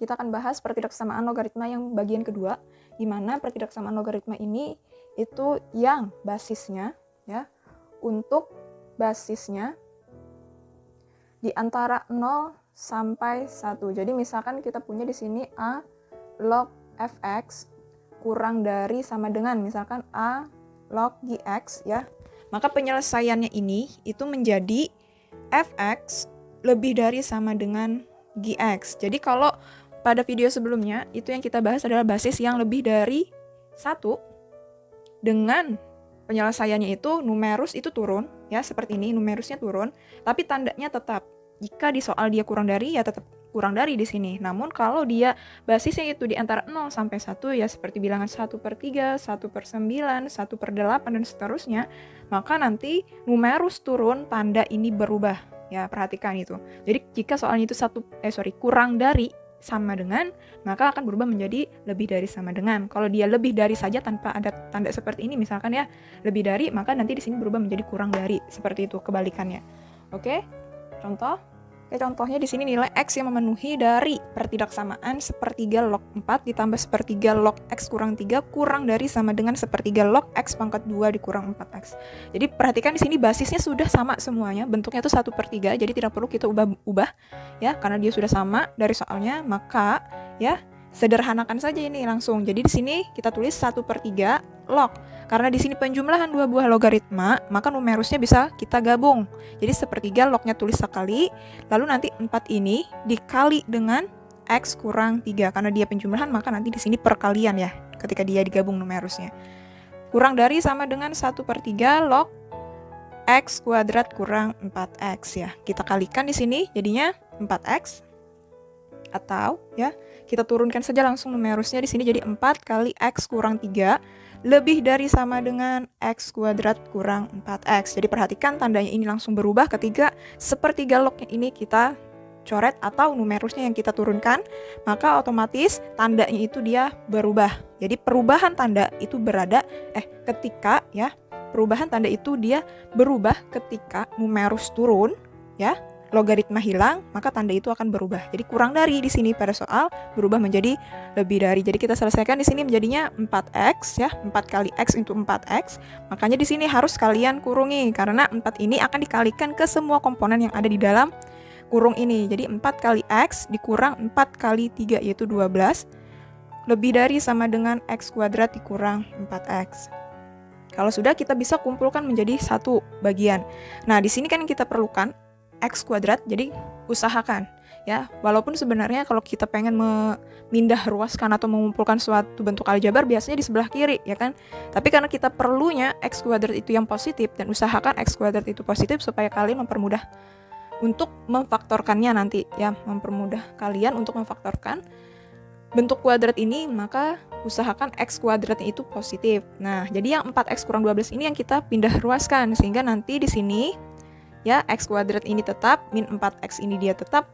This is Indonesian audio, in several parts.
kita akan bahas pertidaksamaan logaritma yang bagian kedua, di mana pertidaksamaan logaritma ini itu yang basisnya ya, untuk basisnya di antara 0 sampai 1. Jadi misalkan kita punya di sini A log fx kurang dari sama dengan misalkan A log gx ya. Maka penyelesaiannya ini itu menjadi fx lebih dari sama dengan gx. Jadi kalau pada video sebelumnya itu yang kita bahas adalah basis yang lebih dari 1 dengan penyelesaiannya itu numerus itu turun ya, seperti ini numerusnya turun, tapi tandanya tetap. Jika di soal dia kurang dari ya tetap kurang dari di sini. Namun kalau dia basisnya itu di antara 0 sampai 1 ya seperti bilangan 1/3, 1/9, 1/8 dan seterusnya, maka nanti numerus turun, tanda ini berubah. Ya, perhatikan itu. Jadi jika soalnya itu kurang dari sama dengan, maka akan berubah menjadi lebih dari sama dengan. Kalau dia lebih dari saja tanpa ada tanda seperti ini misalkan ya, lebih dari, maka nanti di sini berubah menjadi kurang dari, seperti itu kebalikannya. Oke? Contoh? Oke, contohnya di sini nilai X yang memenuhi dari pertidaksamaan sepertiga log 4 ditambah sepertiga log X kurang 3 kurang dari sama dengan sepertiga log X pangkat 2 dikurang 4X. Jadi perhatikan di sini basisnya sudah sama semuanya, bentuknya itu 1/3, jadi tidak perlu kita ubah ya, karena dia sudah sama dari soalnya, maka ya sederhanakan saja ini langsung. Jadi di sini kita tulis 1/3 log. Karena di sini penjumlahan dua buah logaritma, maka numerusnya bisa kita gabung. Jadi sepertiga lognya tulis sekali, lalu nanti 4 ini dikali dengan X kurang 3. Karena dia penjumlahan, maka nanti di sini perkalian ya, ketika dia digabung numerusnya. Kurang dari sama dengan 1/3 log X kuadrat kurang 4X ya. Kita kalikan di sini, jadinya 4X. Atau ya, kita turunkan saja langsung numerusnya di sini jadi 4 kali X kurang 3 lebih dari sama dengan X kuadrat kurang 4X. Jadi perhatikan tandanya ini langsung berubah ketika sepertiga lognya ini kita coret atau numerusnya yang kita turunkan, maka otomatis tandanya itu dia berubah. Jadi perubahan tanda itu perubahan tanda itu dia berubah ketika numerus turun ya. Logaritma hilang, maka tanda itu akan berubah. Jadi kurang dari di sini pada soal berubah menjadi lebih dari. Jadi kita selesaikan di sini menjadinya 4X ya, 4 kali X into 4X. Makanya di sini harus kalian kurungi karena 4 ini akan dikalikan ke semua komponen yang ada di dalam kurung ini. Jadi 4 kali X dikurang 4 kali 3 yaitu 12 lebih dari sama dengan X kuadrat dikurang 4X. Kalau sudah, kita bisa kumpulkan menjadi satu bagian. Nah, di sini kan kita perlukan X kuadrat, jadi usahakan ya, walaupun sebenarnya kalau kita pengen memindah ruaskan atau mengumpulkan suatu bentuk aljabar biasanya di sebelah kiri ya kan, tapi karena kita perlunya X kuadrat itu yang positif, dan usahakan X kuadrat itu positif supaya kalian mempermudah untuk memfaktorkannya nanti ya, mempermudah kalian untuk memfaktorkan bentuk kuadrat ini, maka usahakan X kuadratnya itu positif. Nah, jadi yang 4X kurang 12 ini yang kita pindah ruaskan, sehingga nanti di sini ya, X kuadrat ini tetap, min 4X ini dia tetap,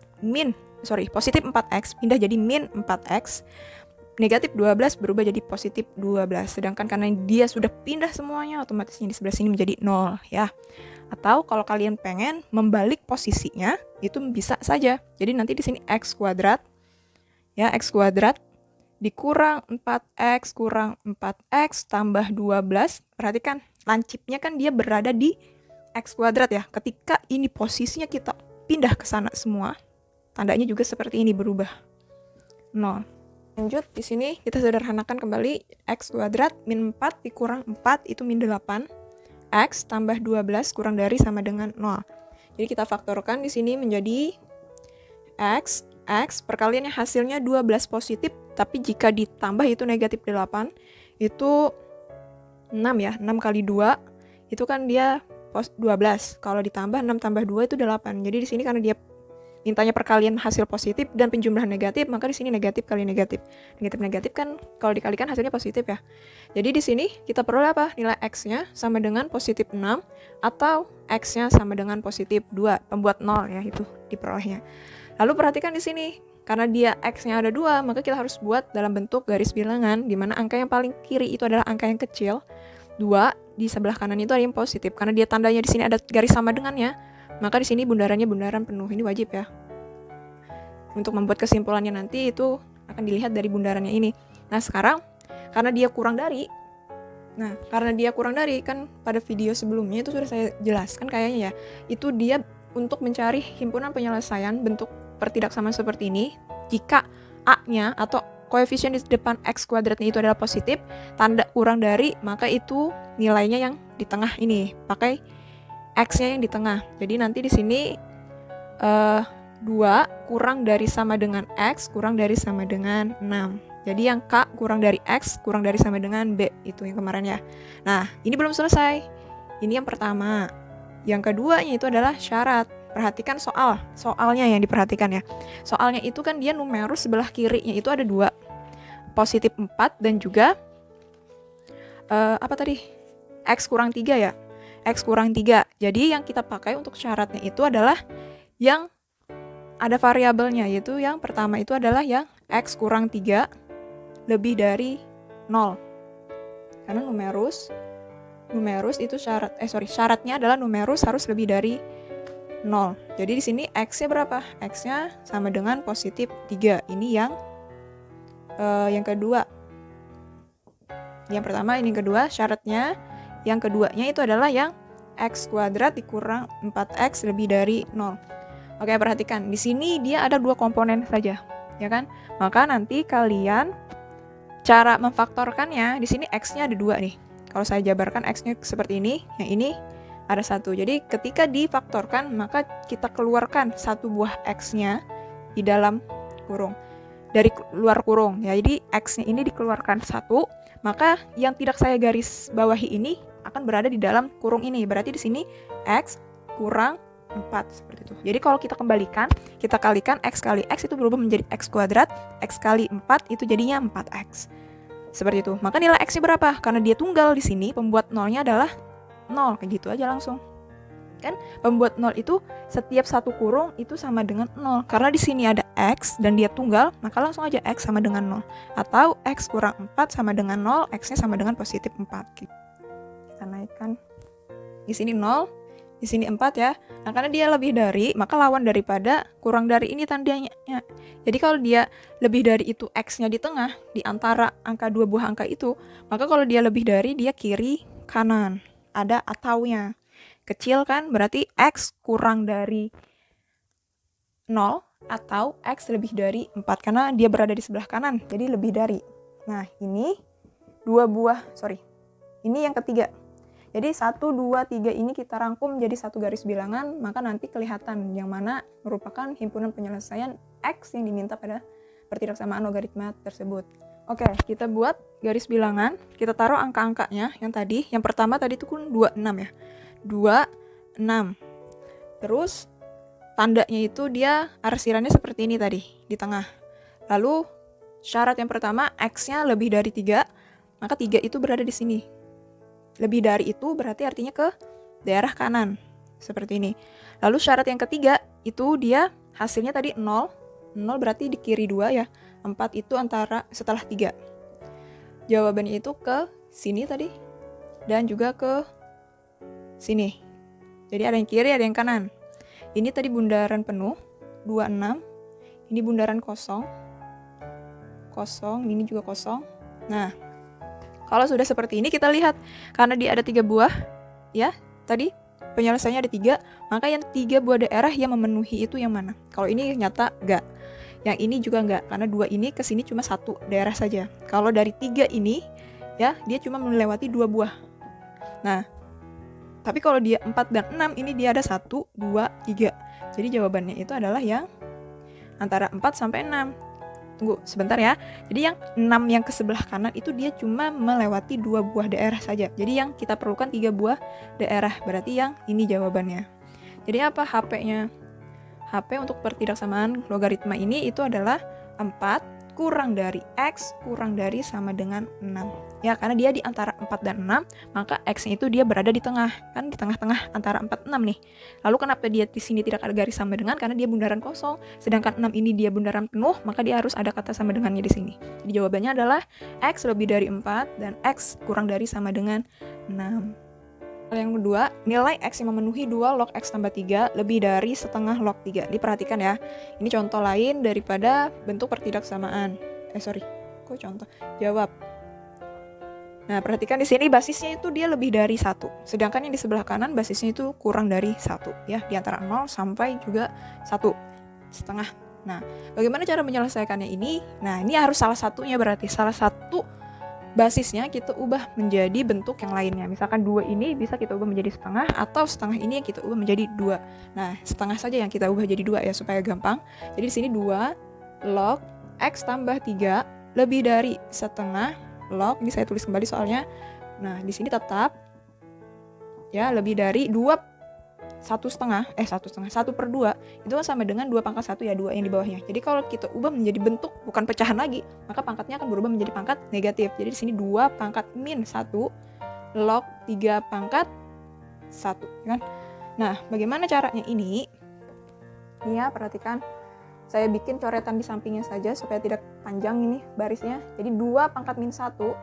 positif 4X pindah jadi min 4X, negatif 12 berubah jadi positif 12. Sedangkan karena dia sudah pindah semuanya, otomatis di sebelah sini menjadi 0 ya. Atau kalau kalian pengen membalik posisinya, itu bisa saja. Jadi nanti di sini X kuadrat ya, X kuadrat dikurang 4X kurang 4X tambah 12. Perhatikan, lancipnya kan dia berada di X kuadrat ya. Ketika ini posisinya kita pindah ke sana semua, tandanya juga seperti ini berubah 0. Lanjut, di sini kita sederhanakan kembali. X kuadrat min 4 dikurang 4 itu min 8. X tambah 12 kurang dari sama dengan 0. Jadi kita faktorkan di sini menjadi X perkaliannya hasilnya 12 positif, tapi jika ditambah itu negatif 8, itu 6 ya, 6 kali 2 itu kan dia 12. Kalau ditambah 6 tambah 2 itu 8. Jadi di sini karena dia mintanya perkalian hasil positif dan penjumlahan negatif, maka di sini negatif kali negatif. Negatif kan kalau dikalikan hasilnya positif ya. Jadi di sini kita perlu apa? Nilai X-nya sama dengan positif 6 atau X-nya sama dengan positif 2, pembuat 0 ya, itu diperolehnya. Lalu perhatikan di sini, karena dia X-nya ada 2, maka kita harus buat dalam bentuk garis bilangan, di mana angka yang paling kiri itu adalah angka yang kecil. 2 di sebelah kanan itu ada yang positif, karena dia tandanya di sini ada garis sama dengannya, maka di sini bundarannya bundaran penuh. Ini wajib ya. untuk membuat kesimpulannya nanti itu akan dilihat dari bundarannya ini. Nah sekarang karena dia kurang dari kan pada video sebelumnya itu sudah saya jelaskan kayaknya ya, itu dia untuk mencari himpunan penyelesaian bentuk pertidaksamaan seperti ini jika A-nya atau koefisien di depan X kuadratnya itu adalah positif, tanda kurang dari, maka itu nilainya yang di tengah ini, pakai X-nya yang di tengah. Jadi nanti di sini 2 kurang dari sama dengan X kurang dari sama dengan 6. Jadi yang K kurang dari X kurang dari sama dengan B, itu yang kemarin ya. Nah ini belum selesai, ini yang pertama. Yang keduanya itu adalah syarat. Perhatikan soalnya yang diperhatikan ya. Soalnya itu kan dia numerus sebelah kirinya itu ada 2, positif 4 dan juga X kurang 3 ya. X kurang 3. Jadi yang kita pakai untuk syaratnya itu adalah yang ada variabelnya, yaitu yang pertama itu adalah yang X kurang 3 lebih dari 0. Karena numerus itu syaratnya adalah numerus harus lebih dari 0. Jadi di sini X-nya berapa? X-nya sama dengan positif 3. Ini yang kedua. Yang pertama, ini yang kedua syaratnya. Yang keduanya itu adalah yang X kuadrat dikurang 4X lebih dari 0. Oke, perhatikan. Di sini dia ada 2 komponen saja, ya kan? Maka nanti kalian cara memfaktorkannya, di sini X-nya ada 2 nih. Kalau saya jabarkan X-nya seperti ini, yang ini ada 1. Jadi ketika difaktorkan, maka kita keluarkan 1 buah X-nya di dalam kurung. Dari luar kurung. Ya, jadi X-nya ini dikeluarkan 1, maka yang tidak saya garis bawahi ini akan berada di dalam kurung ini. Berarti di sini X kurang 4 seperti itu. Jadi kalau kita kembalikan, kita kalikan X kali X itu berubah menjadi X kuadrat, X kali 4 itu jadinya 4X. Seperti itu. Maka nilai X-nya berapa? Karena dia tunggal di sini, pembuat nolnya adalah 0, kayak gitu aja langsung. Kan pembuat 0 itu setiap satu kurung itu sama dengan 0. Karena di sini ada X dan dia tunggal, maka langsung aja X sama dengan 0. Atau X kurang 4 sama dengan 0, X-nya sama dengan positif 4. Kita naikkan. Di sini 0, di sini 4 ya. Nah, karena dia lebih dari, maka lawan daripada kurang dari ini tandanya. Jadi kalau dia lebih dari itu X-nya di tengah, di antara angka 2 buah angka itu, maka kalau dia lebih dari, dia kiri kanan. Ada ataunya. Kecil kan, berarti X kurang dari 0 atau X lebih dari 4, karena dia berada di sebelah kanan, jadi lebih dari. Nah, ini ini yang ketiga. Jadi 1, 2, 3 ini kita rangkum jadi satu garis bilangan, maka nanti kelihatan yang mana merupakan himpunan penyelesaian X yang diminta pada pertidaksamaan logaritma tersebut. Oke, kita buat garis bilangan, kita taruh angka-angkanya yang tadi. Yang pertama tadi itu kan 26 ya. 26. Terus tandanya itu dia arsirannya seperti ini tadi, di tengah. Lalu syarat yang pertama, X-nya lebih dari 3, maka 3 itu berada di sini. Lebih dari itu berarti artinya ke daerah kanan, seperti ini. Lalu syarat yang ketiga, itu dia hasilnya tadi 0. 0 berarti di kiri 2 ya. 4 itu antara setelah 3. Jawabannya itu ke sini tadi, dan juga ke sini. Jadi ada yang kiri, ada yang kanan. Ini tadi bundaran penuh, 26. Ini bundaran kosong, ini juga kosong. Nah, kalau sudah seperti ini kita lihat, karena dia ada 3 buah, ya, tadi penyelesaiannya ada 3, maka yang 3 buah daerah yang memenuhi itu yang mana? Kalau ini nyata enggak. Yang ini juga enggak, karena 2 ini ke sini cuma 1 daerah saja. Kalau dari 3 ini, ya, dia cuma melewati 2 buah. Nah, tapi kalau dia 4 dan 6, ini dia ada 1, 2, 3. Jadi jawabannya itu adalah yang antara 4 sampai 6. Tunggu sebentar ya. Jadi yang 6 yang ke sebelah kanan itu dia cuma melewati 2 buah daerah saja. Jadi yang kita perlukan 3 buah daerah. Berarti yang ini jawabannya. Jadi apa HP-nya? HP untuk pertidaksamaan logaritma ini itu adalah 4 kurang dari X kurang dari sama dengan 6. Ya, karena dia di antara 4 dan 6, maka X-nya itu dia berada di tengah. Kan di tengah-tengah antara 4 dan 6 nih. Lalu kenapa dia di sini tidak ada garis sama dengan? Karena dia bundaran kosong. Sedangkan 6 ini dia bundaran penuh, maka dia harus ada kata sama dengannya di sini. Jadi jawabannya adalah X lebih dari 4 dan X kurang dari sama dengan 6. Yang kedua, nilai X yang memenuhi 2 log X tambah 3 lebih dari setengah log 3. Diperhatikan ya, ini contoh lain daripada bentuk pertidaksamaan. Jawab. Nah, perhatikan di sini basisnya itu dia lebih dari 1. Sedangkan yang di sebelah kanan basisnya itu kurang dari 1 ya, di antara 0 sampai juga 1 setengah. Nah, bagaimana cara menyelesaikannya ini? Nah, ini harus salah satunya, berarti salah satu basisnya kita ubah menjadi bentuk yang lainnya. Misalkan 2 ini bisa kita ubah menjadi setengah, atau setengah ini yang kita ubah menjadi 2. Nah, setengah saja yang kita ubah jadi 2 ya, supaya gampang. Jadi di sini 2 log X tambah 3 lebih dari setengah log, ini saya tulis kembali soalnya. Nah, di sini tetap ya lebih dari 1/2 itu sama dengan 2 pangkat 1 ya, 2 yang di bawahnya. Jadi kalau kita ubah menjadi bentuk bukan pecahan lagi, maka pangkatnya akan berubah menjadi pangkat negatif. Jadi di sini 2 pangkat min 1 log 3 pangkat 1 kan. Nah, bagaimana caranya ini? Ya, perhatikan. Saya bikin coretan di sampingnya saja supaya tidak panjang ini barisnya. Jadi 2 pangkat min 1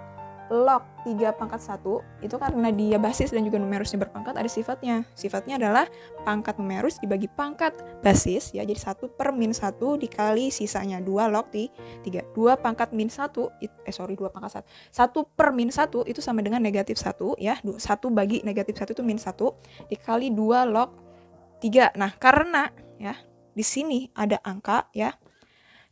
log 3 pangkat 1 itu karena dia basis dan juga numerusnya berpangkat, ada sifatnya. Sifatnya adalah pangkat numerus dibagi pangkat basis ya. Jadi 1 per min 1 dikali sisanya 2 log 3. 2 pangkat min 1 2 pangkat 1. 1 per min 1 itu sama dengan negatif 1 ya. 1 bagi negatif 1 itu min 1 dikali 2 log 3. Nah, karena ya di sini ada angka ya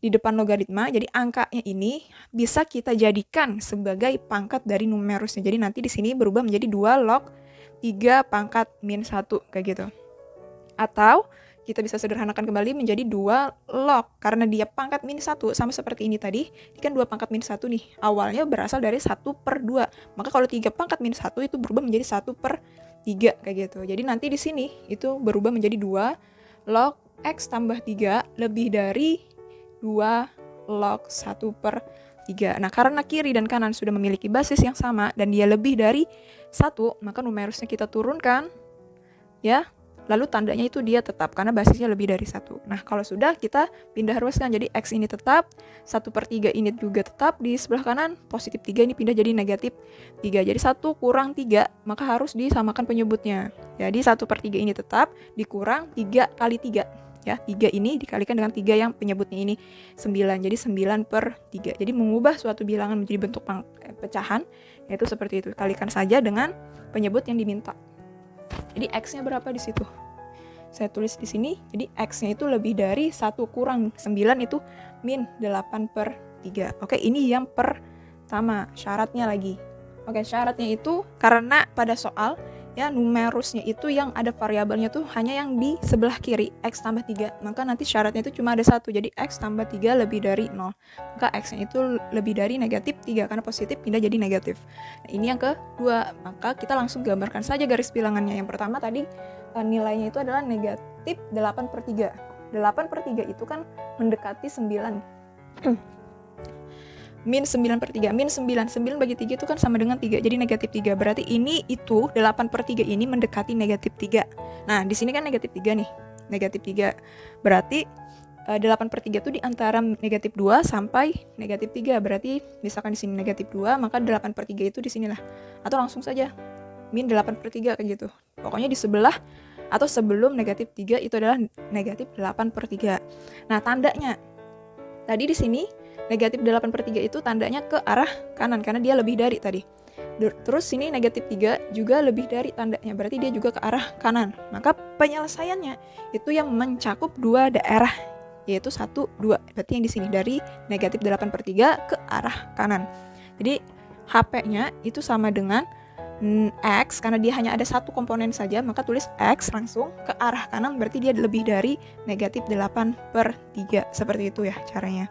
di depan logaritma, jadi angkanya ini bisa kita jadikan sebagai pangkat dari numerusnya. Jadi nanti di sini berubah menjadi 2 log 3 pangkat min 1 kayak gitu. Atau kita bisa sederhanakan kembali menjadi 2 log, karena dia pangkat min 1 sama seperti ini tadi. Ini kan 2 pangkat min 1 nih, awalnya berasal dari 1/2. Maka kalau 3 pangkat min 1 itu berubah menjadi 1/3 kayak gitu. Jadi nanti di sini itu berubah menjadi 2 log X tambah 3 lebih dari 2 log 1/3. Nah, karena kiri dan kanan sudah memiliki basis yang sama dan dia lebih dari 1, maka numerusnya kita turunkan ya. Lalu tandanya itu dia tetap karena basisnya lebih dari 1. Nah, kalau sudah kita pindah ruaskan, jadi X ini tetap, 1/3 ini juga tetap, di sebelah kanan positif 3 ini pindah jadi negatif 3. Jadi 1 kurang 3, maka harus disamakan penyebutnya. Jadi 1/3 ini tetap, dikurang 3 kali 3. Ya, 3 ini dikalikan dengan 3 yang penyebutnya ini 9. Jadi 9/3. Jadi mengubah suatu bilangan menjadi bentuk pecahan, yaitu seperti itu. Kalikan saja dengan penyebut yang diminta. Jadi X-nya berapa di situ? Saya tulis di sini. Jadi X-nya itu lebih dari 1 kurang 9 itu min 8/3. Oke, ini yang pertama, syaratnya lagi. Oke, syaratnya itu karena pada soal ya numerusnya itu yang ada variabelnya tuh hanya yang di sebelah kiri, X tambah 3. Maka nanti syaratnya itu cuma ada 1, jadi X tambah 3 lebih dari 0. Maka X-nya itu lebih dari negatif 3, karena positif pindah jadi negatif. Nah, ini yang kedua, maka kita langsung gambarkan saja garis bilangannya. Yang pertama tadi nilainya itu adalah negatif 8/3. 8/3 itu kan mendekati 9. Min 9/3, min 9 bagi 3 itu kan sama dengan 3, jadi negatif 3. Berarti ini itu 8/3 ini mendekati negatif 3. Nah, di sini kan negatif 3 nih, negatif 3. Berarti 8/3 itu di antara negatif 2 sampai negatif 3. Berarti misalkan di sini negatif 2, maka 8/3 itu di sinilah. Atau langsung saja min 8/3 kayak gitu. Pokoknya di sebelah atau sebelum negatif 3 itu adalah negatif 8/3. Nah, tandanya tadi di sini negatif 8/3 itu tandanya ke arah kanan karena dia lebih dari tadi. Terus sini negatif 3 juga lebih dari tandanya, berarti dia juga ke arah kanan. Maka penyelesaiannya itu yang mencakup 2 daerah, yaitu 1, 2. Berarti yang di sini dari negatif 8/3 ke arah kanan. Jadi HP-nya itu sama dengan X, karena dia hanya ada 1 komponen saja, maka tulis X langsung ke arah kanan, berarti dia lebih dari negatif 8/3. Seperti itu ya caranya.